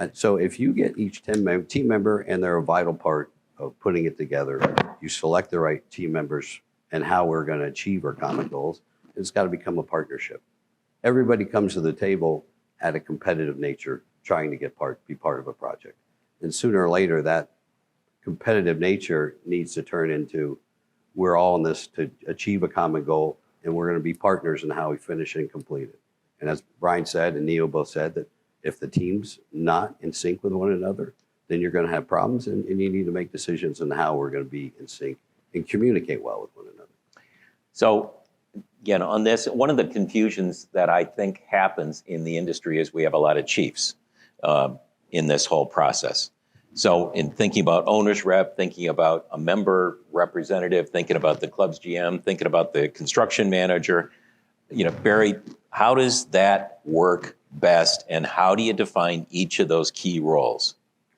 And so if you get each team member, and they're a vital part of putting it together, you select the right team members and how we're going to achieve our common goals, it's got to become a partnership. Everybody comes to the table at a competitive nature, trying to be part of a project. And sooner or later, that competitive nature needs to turn into, we're all in this to achieve a common goal, and we're going to be partners in how we finish and complete it. And as Brian said, and Neil both said, that if the team's not in sync with one another, then you're going to have problems, and you need to make decisions on how we're going to be in sync and communicate well with one another. So again, on this, one of the confusions that I think happens in the industry is we have a lot of chiefs in this whole process. So in thinking about owner's rep, thinking about a member representative, thinking about the club's GM, thinking about the construction manager, Barry, how does that work best, and how do you define each of those key roles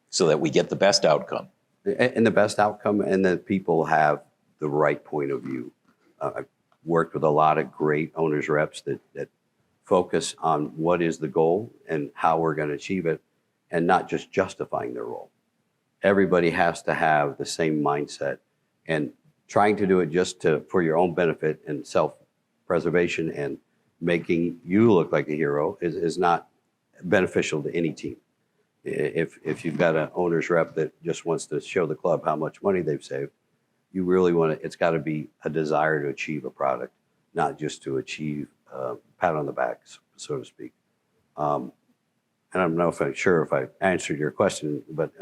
so that we get the best outcome? And the best outcome, and that people have the right point of view. I've worked with a lot of great owners reps that focus on what is the goal and how we're going to achieve it, and not just justifying their role. Everybody has to have the same mindset, and trying to do it just for your own benefit and self-preservation and making you look like a hero is not beneficial to any team. If you've got an owner's rep that just wants to show the club how much money they've saved, you really it's got to be a desire to achieve a product, not just to achieve a pat on the back, so to speak. And I don't know if I answered your question, but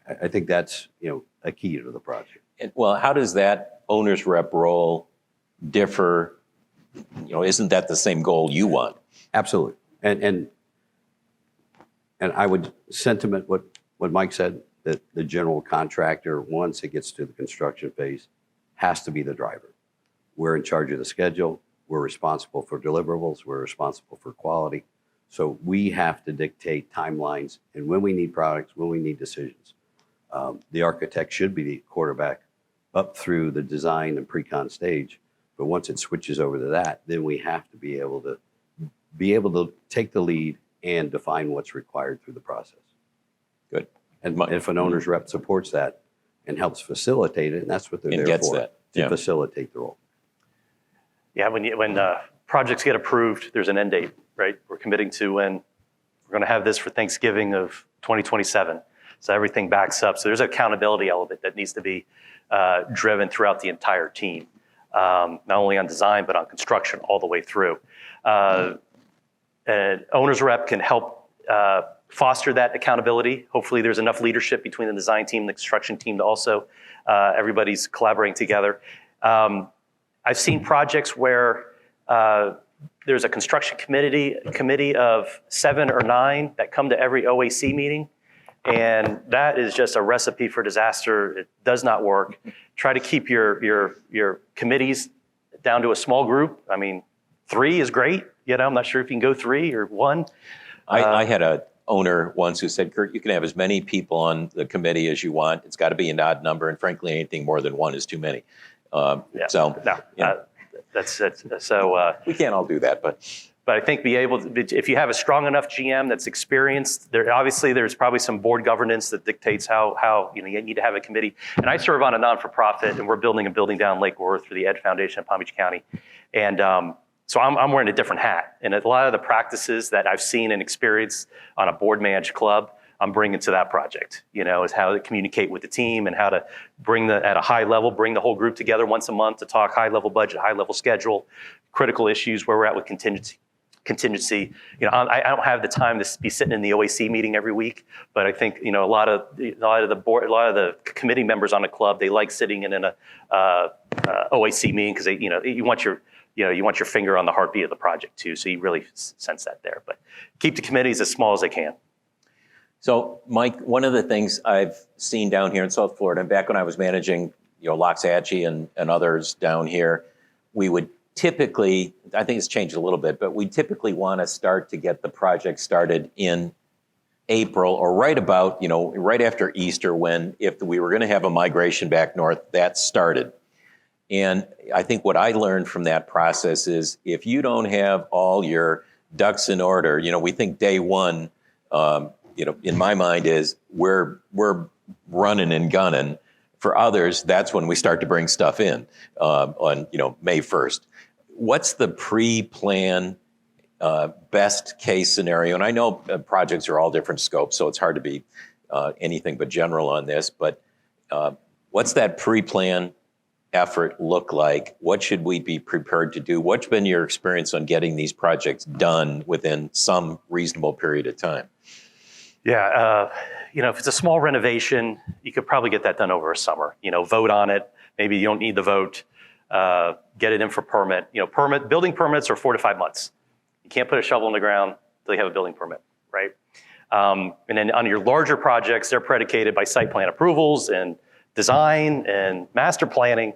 I think that's a key to the project. Well, how does that owner's rep role differ? Isn't that the same goal you want? Absolutely. And I would sentiment what Mike said, that the general contractor, once it gets to the construction phase, has to be the driver. We're in charge of the schedule. We're responsible for deliverables. We're responsible for quality. So we have to dictate timelines and when we need products, when we need decisions. The architect should be the quarterback up through the design and pre-con stage. But once it switches over to that, then we have to be able to take the lead and define what's required through the process. Good. And if an owner's rep supports that and helps facilitate it, and that's what they're there for, to facilitate the role. Yeah, when projects get approved, there's an end date, right? We're committing to when we're going to have this for Thanksgiving of 2027. So everything backs up. So there's an accountability element that needs to be driven throughout the entire team, not only on design, but on construction all the way through. An owner's rep can help foster that accountability. Hopefully there's enough leadership between the design team and the construction team to also everybody's collaborating together. I've seen projects where there's a construction committee of 7 or 9 that come to every OAC meeting, and that is just a recipe for disaster. It does not work. Try to keep your committees down to a small group. I mean, 3 is great. I'm not sure if you can go 3 or 1. I had a owner once who said, Kurt, you can have as many people on the committee as you want. It's got to be an odd number, and frankly, anything more than 1 is too many. That's so. We can't all do that, but I think if you have a strong enough GM that's experienced, there's probably some board governance that dictates how you need to have a committee. And I serve on a non-for-profit, and we're building a building down Lake Worth for the Ed Foundation in Palm Beach County, and so I'm wearing a different hat. And a lot of the practices that I've seen and experienced on a board managed club, I'm bringing to that project. Is how to communicate with the team and how to at a high level, bring the whole group together once a month to talk high level budget, high level schedule, critical issues, where we're at with contingency. I don't have the time to be sitting in the OAC meeting every week, but I think a lot of the board, a lot of the committee members on the club, they like sitting in a OAC meeting because you want your finger on the heartbeat of the project too, so you really sense that there. But keep the committees as small as they can. So, Mike, one of the things I've seen down here in South Florida, and back when I was managing, Loxahatchee and others down here, we would typically, I think it's changed a little bit, but we typically want to start to get the project started in April or right about, right after Easter, when if we were going to have a migration back north, that started. And I think what I learned from that process is if you don't have all your ducks in order, we think day one, in my mind is we're running and gunning. For others, that's when we start to bring stuff in on May 1st. What's the pre-plan best case scenario? And I know projects are all different scopes, so it's hard to be anything but general on this. But what's that pre-plan effort look like? What should we be prepared to do? What's been your experience on getting these projects done within some reasonable period of time? Yeah, if it's a small renovation, you could probably get that done over a summer. Vote on it. Maybe you don't need the vote. Get it in for permit. Building permits are 4 to 5 months. You can't put a shovel in the ground until you have a building permit, right? And then on your larger projects, they're predicated by site plan approvals and design and master planning.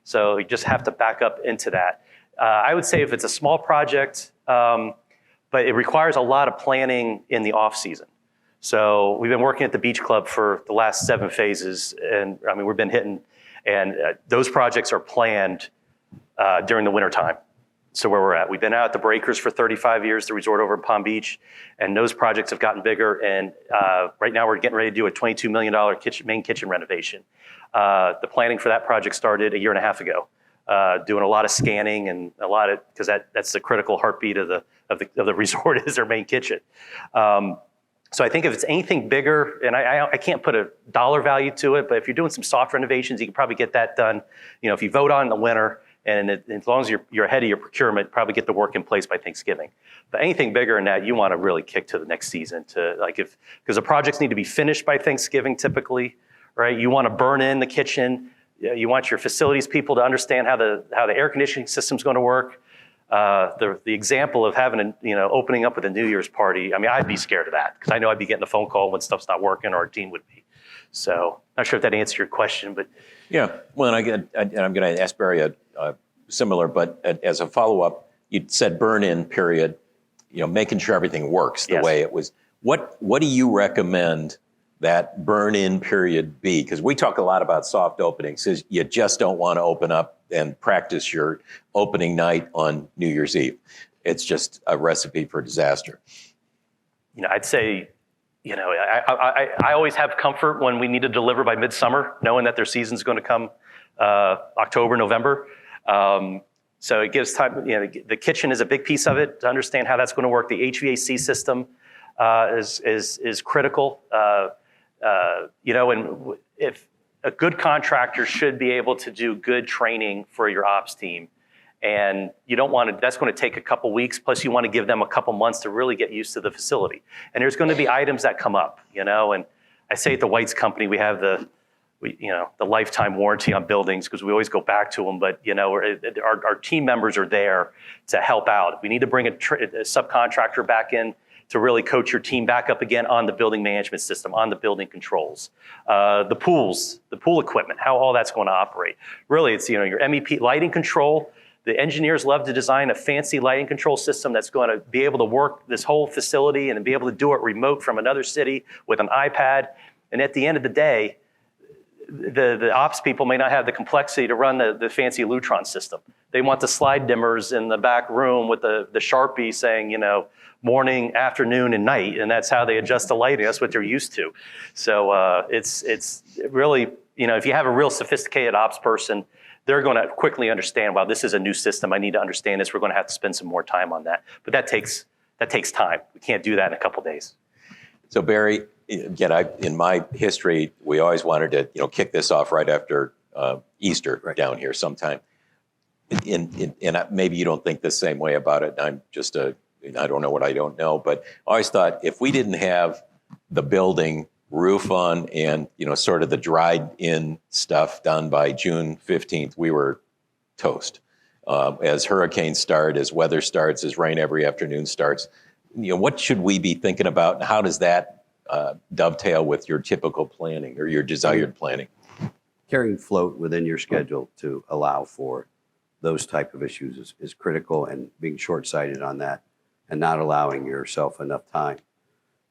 So you just have to back up into that. I would say if it's a small project, but it requires a lot of planning in the off season. So we've been working at the Beach Club for the last 7 phases, and we've been hitting, and those projects are planned during the winter time. So where we're at, we've been out at the Breakers for 35 years, the resort over in Palm Beach, and those projects have gotten bigger. And right now we're getting ready to do a $22 million main kitchen renovation. The planning for that project started 1.5 years ago. Doing a lot of scanning and because that's the critical heartbeat of the resort is their main kitchen. So I think if it's anything bigger, and I can't put a dollar value to it, but if you're doing some soft renovations, you can probably get that done. If you vote on in the winter, and as long as you're ahead of your procurement, probably get the work in place by Thanksgiving. But anything bigger than that, you want to really kick to the next season because the projects need to be finished by Thanksgiving typically, right? You want to burn in the kitchen. You want your facilities people to understand how the air conditioning system's going to work. The example of having opening up with a New Year's party, I'd be scared of that because I know I'd be getting a phone call when stuff's not working, or our team would be. So not sure if that answered your question, but yeah. Well, and I'm going to ask Barry a similar, but as a follow-up, you said burn-in period, making sure everything works the way it was. What do you recommend that burn-in period be? Because we talk a lot about soft openings. Is you just don't want to open up and practice your opening night on New Year's Eve. It's just a recipe for disaster. I'd say, I always have comfort when we need to deliver by midsummer, knowing that their season's going to come October, November. So it gives time. The kitchen is a big piece of it to understand how that's going to work. The HVAC system is critical. And if a good contractor should be able to do good training for your ops team, and you don't want to, that's going to take a couple weeks, plus you want to give them a couple months to really get used to the facility. And there's going to be items that come up, and I say at the White's Company, we have the lifetime warranty on buildings because we always go back to them, but our team members are there to help out. If we need to bring a subcontractor back in to really coach your team back up again on the building management system, on the building controls, the pools, the pool equipment, how all that's going to operate. Really, it's your MEP lighting control, The engineers love to design a fancy lighting control system that's going to be able to work this whole facility and be able to do it remote from another city with an iPad. And at the end of the day, the ops people may not have the complexity to run the fancy Lutron system. They want the slide dimmers in the back room with the Sharpie saying, you know, morning, afternoon, and night, and that's how they adjust the lighting. That's what they're used to. So it's really, you know, if you have a real sophisticated ops person, they're going to quickly understand, wow, this is a new system. I need to understand this. We're going to have to spend some more time on that. But that takes time. We can't do that in a couple of days. So Barry, again, in my history, we always wanted to, you know, kick this off right after Easter down here sometime. And maybe you don't think the same way about it. I'm just I don't know what I don't know, but I always thought if we didn't have the building roof on and, you know, sort of the dried in stuff done by June 15th, we were toast. As hurricanes start, as weather starts, as rain every afternoon starts, you know, what should we be thinking about, and how does that dovetail with your typical planning or your desired planning? Carrying float within your schedule to allow for those type of issues is critical, and being short-sighted on that and not allowing yourself enough time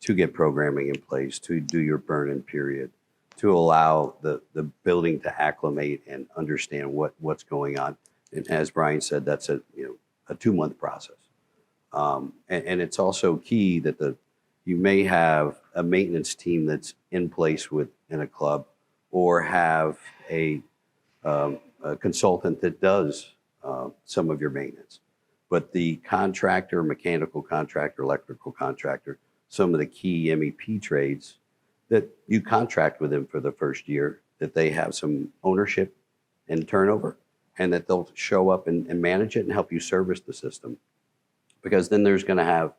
to get programming in place, to do your burn-in period, to allow the building to acclimate and understand what's going on. And as Brian said, that's a 2-month process. And it's also key that you may have a maintenance team that's in place in a club, or have a consultant that does some of your maintenance. But the contractor, mechanical contractor, electrical contractor, some of the key MEP trades that you contract with them for the first year, that they have some ownership and turnover, and that they'll show up and manage it and help you service the system. Because then there's going to have,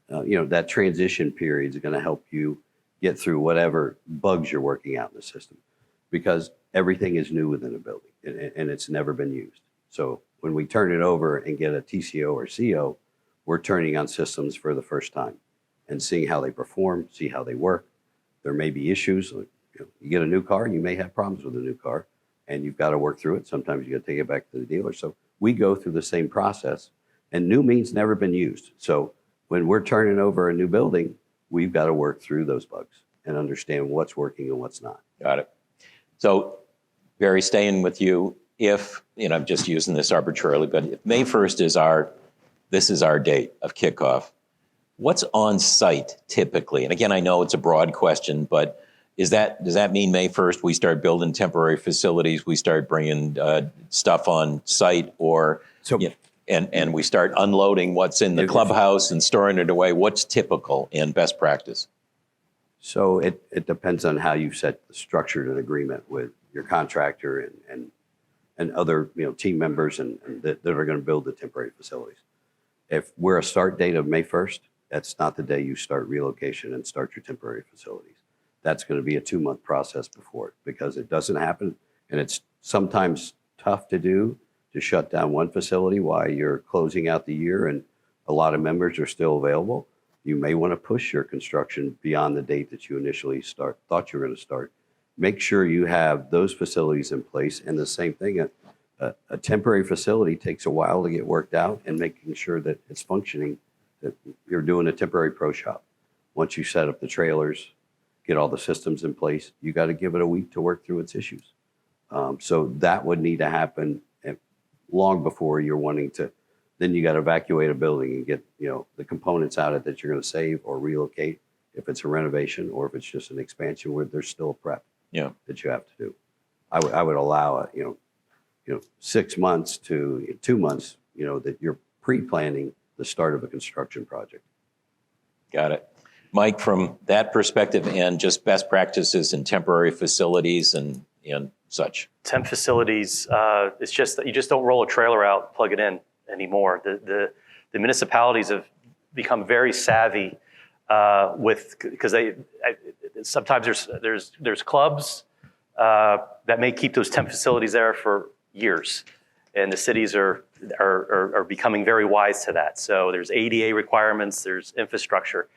that transition period is going to help you get through whatever bugs you're working out in the system. Because everything is new within a building and it's never been used. So when we turn it over and get a TCO or CO, we're turning on systems for the first time and seeing how they perform, see how they work. There may be issues. Like, you get a new car, you may have problems with a new car, and you've got to work through it. Sometimes you got to take it back to the dealer. So we go through the same process, and new means never been used. So when we're turning over a new building, we've got to work through those bugs and understand what's working and what's not. Got it. So Barry, staying with you, if, I'm just using this arbitrarily, but if May 1st is our date of kickoff, what's on site typically? And again, I know it's a broad question, but does that mean May 1st we start building temporary facilities, we start bringing stuff on site, or and we start unloading what's in the clubhouse and storing it away? What's typical and best practice? So it depends on how you set the structured an agreement with your contractor and other team members and that are going to build the temporary facilities. If we're a start date of May 1st, that's not the day you start relocation and start your temporary facilities. That's going to be a 2-month process before it, because it doesn't happen. And it's sometimes tough to do, to shut down one facility while you're closing out the year and a lot of members are still available. You may want to push your construction beyond the date that you initially thought you were going to start. Make sure you have those facilities in place. And the same thing, a temporary facility takes a while to get worked out, and making sure that it's functioning, that you're doing a temporary pro shop. Once you set up the trailers, get all the systems in place, you got to give it a week to work through its issues. So that would need to happen long before you're wanting to. Then you got to evacuate a building and get the components out of it that you're going to save or relocate, if it's a renovation or if it's just an expansion where there's still a prep that you have to do. I would allow 6 months to 2 months, that you're pre-planning the start of a construction project. Got it. Mike, from that perspective and just best practices in temporary facilities and such. Temp facilities, it's just that you just don't roll a trailer out, plug it in anymore. The municipalities have become very savvy because sometimes there's clubs that may keep those temp facilities there for years, and the cities are becoming very wise to that. So there's ADA requirements, there's infrastructure.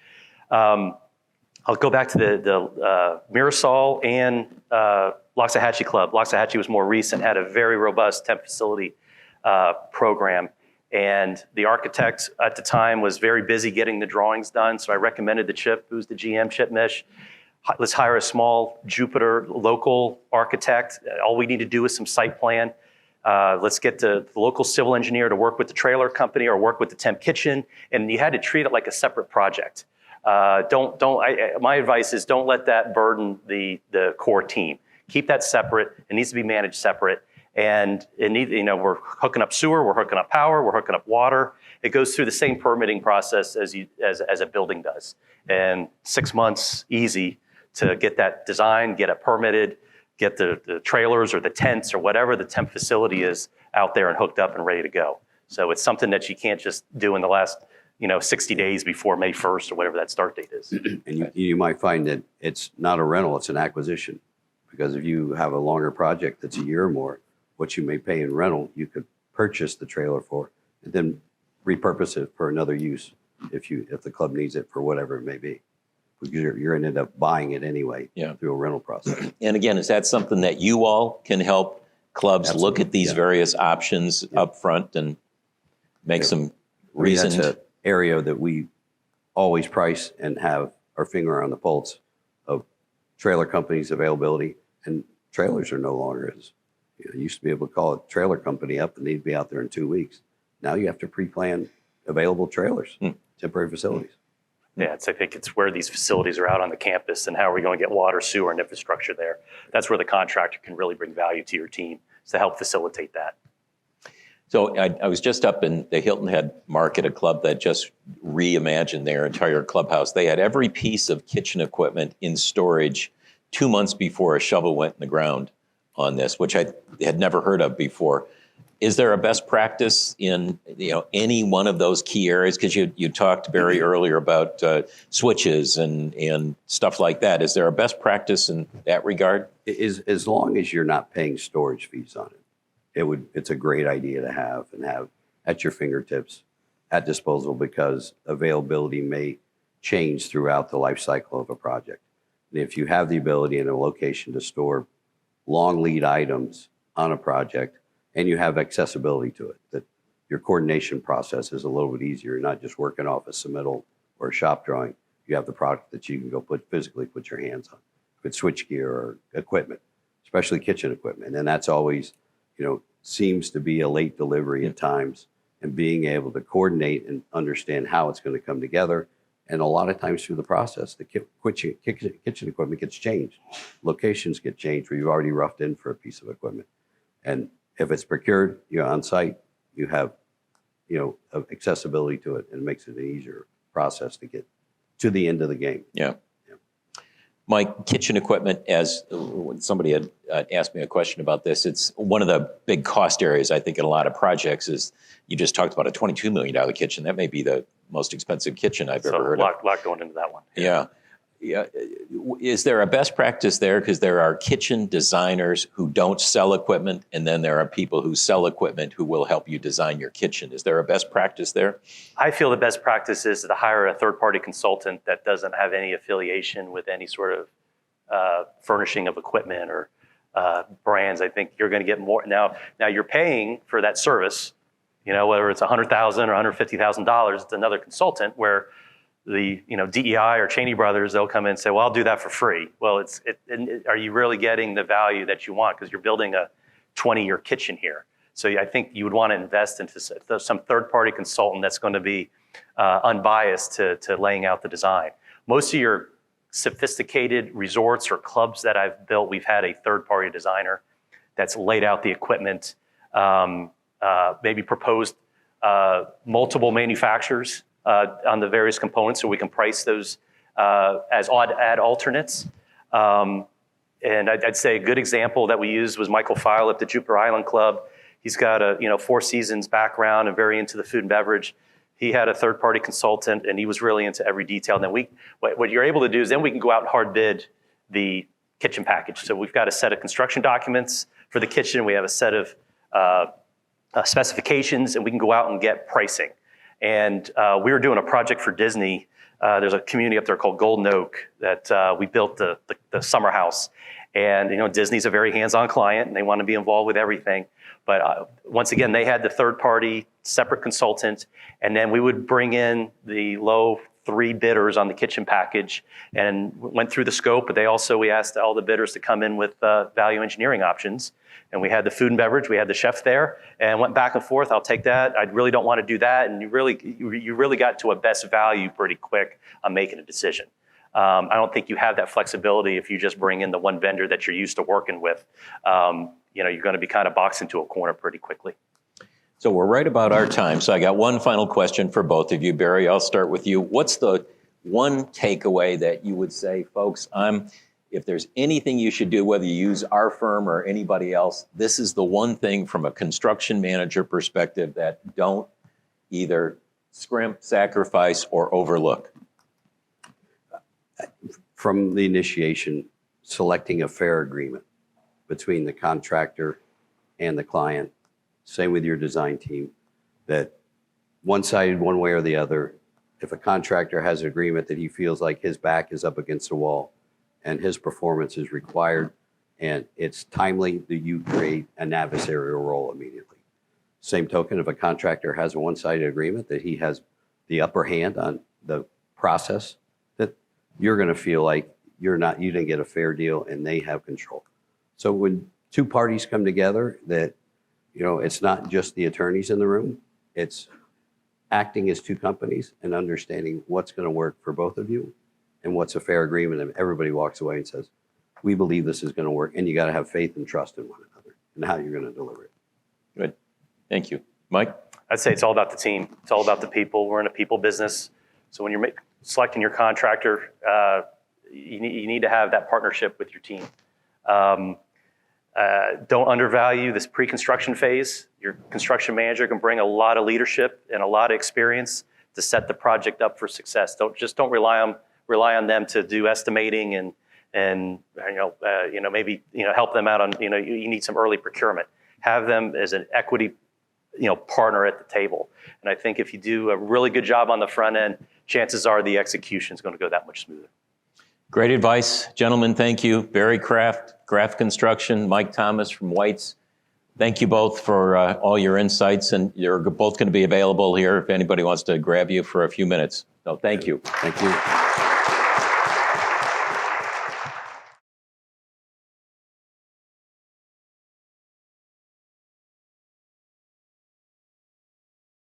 I'll go back to the Mirasol and Loxahatchee Club. Loxahatchee was more recent, had a very robust temp facility program. And the architect at the time was very busy getting the drawings done. So I recommended to Chip, who's the GM, Chip Mish, let's hire a small Jupiter local architect. All we need to do is some site plan. Let's get the local civil engineer to work with the trailer company or work with the temp kitchen. And you had to treat it like a separate project. My advice is don't let that burden the core team. Keep that separate. It needs to be managed separate. And we're hooking up sewer, we're hooking up power, we're hooking up water. It goes through the same permitting process as a building does. And 6 months easy to get that designed, get it permitted, get the trailers or the tents or whatever the temp facility is out there and hooked up and ready to go. So it's something that you can't just do in the last 60 days before May 1st or whatever that start date is. And you might find that it's not a rental, it's an acquisition. Because if you have a longer project that's a year or more, what you may pay in rental, you could purchase the trailer for and then repurpose it for another use if the club needs it for whatever it may be. Because you're ended up buying it anyway through a rental process. And again, is that something that you all can help clubs look at these various options up front and make some reasoned? That's an area that we always price and have our finger on the pulse of trailer companies' availability. And trailers are no longer as, you used to be able to call a trailer company up and they'd be out there in 2 weeks. Now you have to pre-plan available trailers, temporary facilities. Yeah, I think it's where these facilities are out on the campus and how are we going to get water, sewer, and infrastructure there. That's where the contractor can really bring value to your team to help facilitate that. So I was just up in the Hilton Head Market, a club that just reimagined their entire clubhouse. They had every piece of kitchen equipment in storage 2 months before a shovel went in the ground on this, which I had never heard of before. Is there a best practice in any one of those key areas? Because you talked very earlier about switches and stuff like that. Is there a best practice in that regard? As long as you're not paying storage fees on it, it's a great idea to have at your fingertips, at disposal, because availability may change throughout the life cycle of a project. And if you have the ability in a location to store long lead items on a project, and you have accessibility to it, that your coordination process is a little bit easier. You're not just working off a submittal or a shop drawing. You have the product that you can go physically put your hands on. With switchgear or equipment, especially kitchen equipment. And that's always, seems to be a late delivery at times, and being able to coordinate and understand how it's going to come together. And a lot of times through the process, the kitchen equipment gets changed. Locations get changed where you've already roughed in for a piece of equipment. And if it's procured, you're on site, you have, accessibility to it, and it makes it an easier process to get to the end of the game. Yeah. Mike, kitchen equipment, as somebody had asked me a question about this, it's one of the big cost areas, I think, in a lot of projects is you just talked about a $22 million kitchen. That may be the most expensive kitchen I've ever heard of. A lot going into that one. Yeah. Is there a best practice there? Because there are kitchen designers who don't sell equipment, and then there are people who sell equipment who will help you design your kitchen. Is there a best practice there? I feel the best practice is to hire a third-party consultant that doesn't have any affiliation with any sort of furnishing of equipment or brands. I think you're going to get more. Now you're paying for that service, whether it's $100,000 or $150,000, it's another consultant where the DEI or Cheney Brothers, they'll come in and say, well, I'll do that for free. Well, are you really getting the value that you want? Because you're building a 20-year kitchen here. So I think you would want to invest into some third-party consultant that's going to be unbiased to laying out the design. Most of your sophisticated resorts or clubs that I've built, we've had a third-party designer that's laid out the equipment, maybe proposed multiple manufacturers on the various components, so we can price those as odd-add alternates. And I'd say a good example that we used was Michael File at the Jupiter Island Club. He's got a Four Seasons background and very into the food and beverage. He had a third-party consultant, and he was really into every detail. And then what you're able to do is then we can go out and hard bid the kitchen package. So we've got a set of construction documents for the kitchen. We have a set of specifications, and we can go out and get pricing. And we were doing a project for Disney. There's a community up there called Golden Oak that we built the summer house. And Disney's a very hands-on client, and they want to be involved with everything. But once again, they had the third party separate consultant, and then we would bring in the low 3 bidders on the kitchen package and went through the scope. But we asked all the bidders to come in with value engineering options. And we had the food and beverage, we had the chef there, and went back and forth. I'll take that. I really don't want to do that. And you really got to a best value pretty quick on making a decision. I don't think you have that flexibility if you just bring in the one vendor that you're used to working with. You're going to be kind of boxed into a corner pretty quickly. So we're right about our time. So I got one final question for both of you. Barry, I'll start with you. What's the one takeaway that you would say, folks, if there's anything you should do, whether you use our firm or anybody else, this is the one thing from a construction manager perspective that don't either scrimp, sacrifice, or overlook? From the initiation, selecting a fair agreement between the contractor and the client. Same with your design team, that one-sided one way or the other. If a contractor has an agreement that he feels like his back is up against the wall and his performance is required and it's timely, that you create an adversarial role immediately. Same token, if a contractor has a one-sided agreement that he has the upper hand on the process, that you're going to feel like you didn't get a fair deal and they have control. So when two parties come together, that it's not just the attorneys in the room, it's acting as two companies and understanding what's going to work for both of you and what's a fair agreement, and everybody walks away and says, we believe this is going to work, and you got to have faith and trust in one another and how you're going to deliver it. Good. Thank you. Mike? I'd say it's all about the team. It's all about the people. We're in a people business. So when you're selecting your contractor, you need to have that partnership with your team. Don't undervalue this pre-construction phase. Your construction manager can bring a lot of leadership and a lot of experience to set the project up for success. Don't rely on them to do estimating and maybe help them out on you need some early procurement. Have them as an equity partner at the table. And I think if you do a really good job on the front end, chances are the execution is going to go that much smoother. Great advice. Gentlemen, thank you. Barry Kraft Construction, Mike Thomas from White's. Thank you both for all your insights, and you're both going to be available here if anybody wants to grab you for a few minutes. So thank you. Thank you.